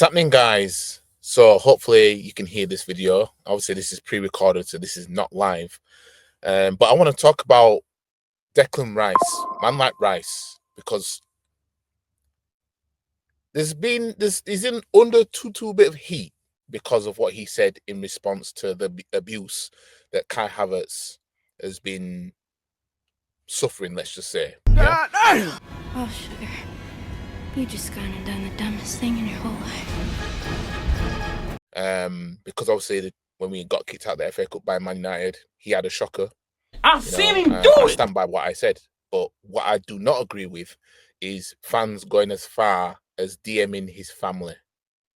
Something, guys. So hopefully you can hear this video. Obviously, this is pre-recorded, so this is not live. But I want to talk about Declan Rice, man like Rice, because he's in under too bit of heat because of what he said in response to the abuse that Kai Havertz has been suffering. Let's just say, yeah. Oh, sugar, you just gone and done the dumbest thing in your whole life. Because obviously when we got kicked out of the FA Cup by Man United, he had a shocker. I've seen him do I it. stand by what I said, but what I do not agree with is fans going as far as DMing his family.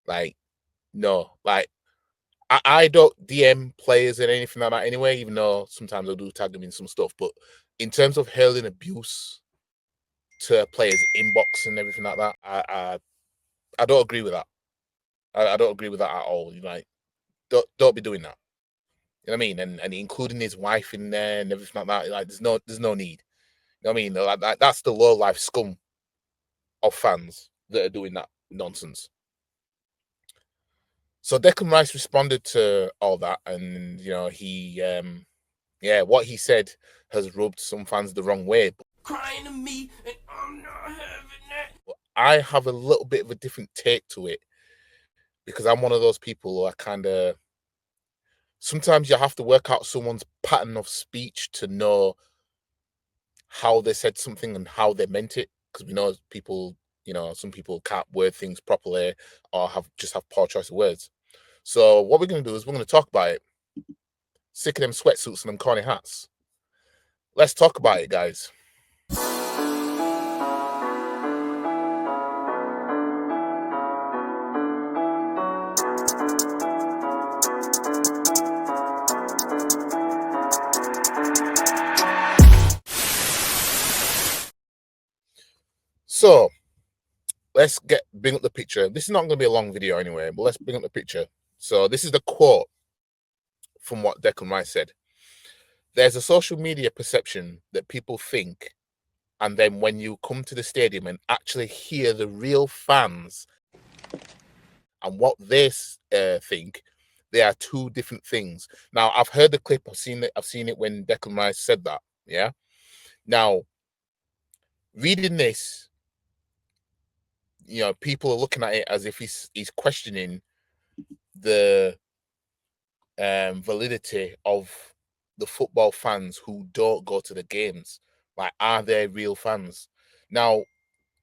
Like, no, like I don't DM players and anything like that anyway, even though sometimes I do tag them in some stuff. But in terms of hurling abuse to a player's inbox and everything like that, I don't agree with that. I don't agree with that at all. Like, don't be doing that. You know what I mean? And including his wife in there and everything like that. Like, there's no need. You know what I mean? Like, that's the low life scum of fans that are doing that nonsense. So Declan Rice responded to all that, and he, what he said has rubbed some fans the wrong way. Crying to me, and I'm not having that. But I have a little bit of a different take to it because I'm one of those people who are kind of. Sometimes you have to work out someone's pattern of speech to know how they said something and how they meant it, because we know people, some people can't word things properly or have poor choice of words. So what we're going to do is we're going to talk about it. Sick of them sweatsuits and them corny hats. Let's talk about it, guys. So let's bring up the picture. This is not going to be a long video anyway, but let's bring up the picture. So this is the quote from what Declan Rice said. There's a social media perception that people think, and then when you come to the stadium and actually hear the real fans and what they think, they are two different things. Now, I've heard the clip. I've seen it when Declan Rice said that. Yeah. Now, reading this, people are looking at it as if he's questioning the validity of the football fans who don't go to the games. Like, are they real fans? Now,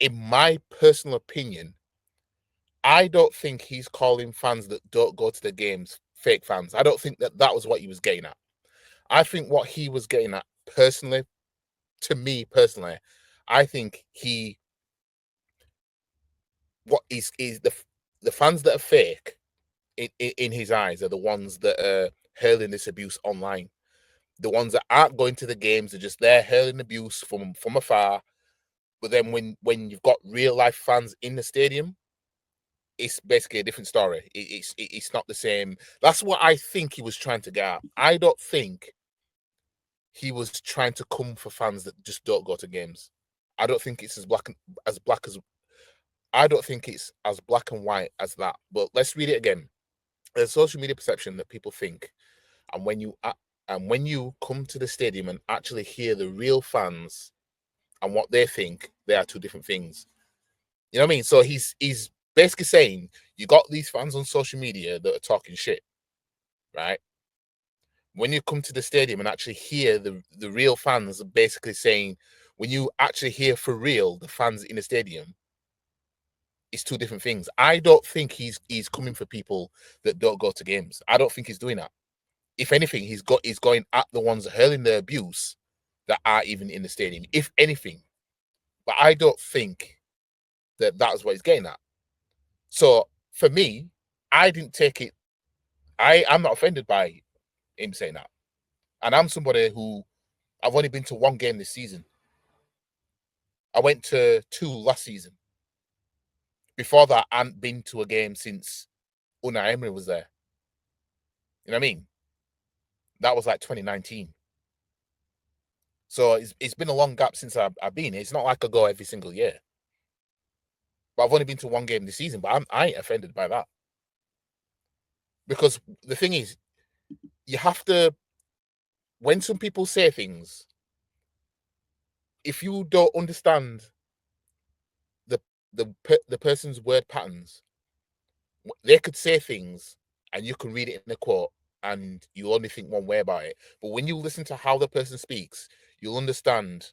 in my personal opinion, I don't think he's calling fans that don't go to the games fake fans. I don't think that was what he was getting at. I think what he was getting at, personally, to me personally, I think what is the fans that are fake in his eyes are the ones that are hurling this abuse online. The ones that aren't going to the games are just there hurling abuse from afar. But then when you've got real life fans in the stadium, it's basically a different story. It's not the same. That's what I think he was trying to get at. I don't think he was trying to come for fans that just don't go to games. I don't think it's as black as I don't think it's as black and white as that. But let's read it again. There's social media perception that people think, and when you come to the stadium and actually hear the real fans and what they think, they are two different things. You know what I mean? So he's basically saying you got these fans on social media that are talking shit, right? When you come to the stadium and actually hear the real fans are basically saying, when you actually hear for real the fans in the stadium, it's two different things. I don't think he's coming for people that don't go to games. I don't think he's doing that. If anything, he's going at the ones hurling the abuse that are even in the stadium, if anything. But I don't think that's what he's getting at. So for me, I didn't take it. I'm not offended by him saying that. And I'm somebody who, I've only been to one game this season. I went to 2 last season. Before that, I hadn't been to a game since Unai Emery was there. You know what I mean? That was like 2019. So it's been a long gap since I've been here. It's not like I go every single year. But but I've only been to one game this season. But I ain't offended by that, because the thing is, you have to, when some people say things, if you don't understand the person's word patterns, they could say things and you can read it in a quote and you only think one way about it. But when you listen to how the person speaks, you'll understand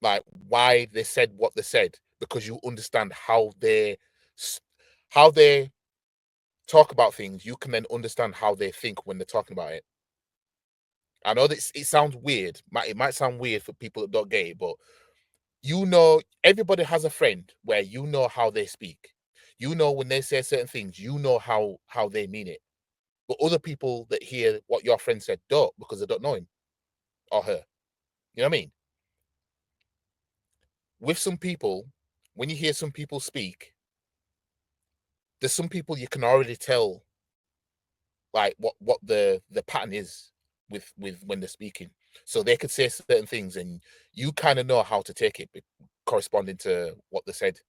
like why they said what they said, because you understand how they talk about things. You can then understand how they think when they're talking about it. I know that it sounds weird. It might sound weird for people that don't get it, but you know, everybody has a friend where you know how they speak. You know when they say certain things, you know how they mean it. But other people that hear what your friend said don't, because they don't know him or her. You know what I mean? With some people, when you hear some people speak, there's some people you can already tell like what the pattern is with when they're speaking. So they could say certain things and you kind of know how to take it corresponding to what they said.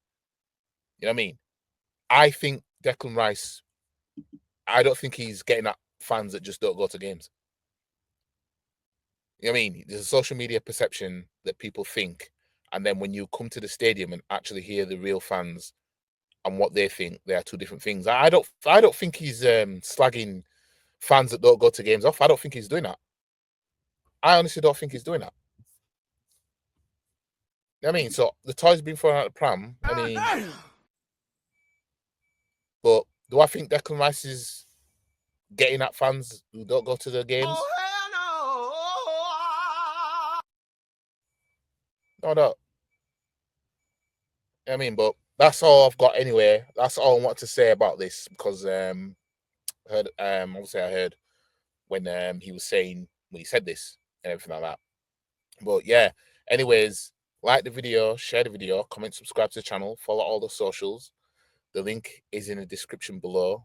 You know what I mean? I think Declan Rice, I don't think he's getting at fans that just don't go to games. You know what I mean? There's a social media perception that people think, and then when you come to the stadium and actually hear the real fans and what they think, they are two different things. I don't think he's slagging fans that don't go to games off. I don't think he's doing that. I honestly don't think he's doing that. You know what I mean? So the toy's been thrown out of the pram. I mean, but do I think Declan Rice is getting at fans who don't go to the games? No, no. I mean, but that's all I've got anyway. That's all I want to say about this, because obviously I heard when he was saying, when he said this and everything like that. But yeah, anyways, like the video, share the video, comment, subscribe to the channel, follow all the socials. The link is in the description below.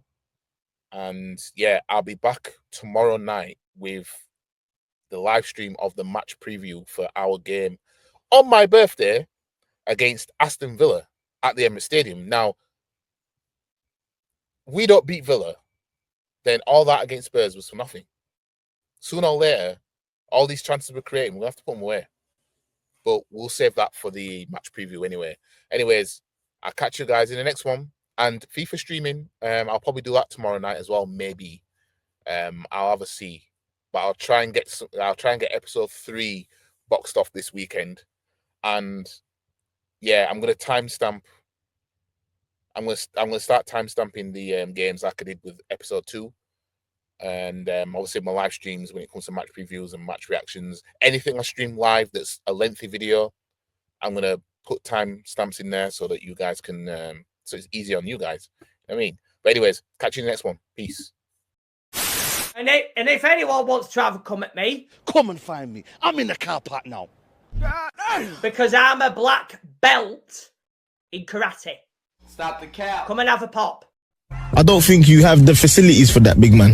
And yeah, I'll be back tomorrow night with the live stream of the match preview for our game on my birthday against Aston Villa at the Emirates Stadium. Now, we don't beat Villa, then all that against Spurs was for nothing. Sooner or later, all these chances we're creating, we'll have to put them away. But we'll save that for the match preview anyway. Anyways, I'll catch you guys in the next one. And FIFA streaming, I'll probably do that tomorrow night as well, maybe. I'll have a see. But I'll try and get episode 3 boxed off this weekend. And yeah, I'm gonna timestamp. I'm gonna start timestamping the games like I did with episode 2. And obviously my live streams when it comes to match previews and match reactions, anything I stream live that's a lengthy video, I'm gonna put timestamps in there so that you guys can so it's easy on you guys. You know what I mean? But anyways, catch you in the next one. Peace. And if anyone wants to have a come at me, come and find me. I'm in the car park now. Because I'm a black belt in karate. Stop the cap. Come and have a pop. I don't think you have the facilities for that, big man.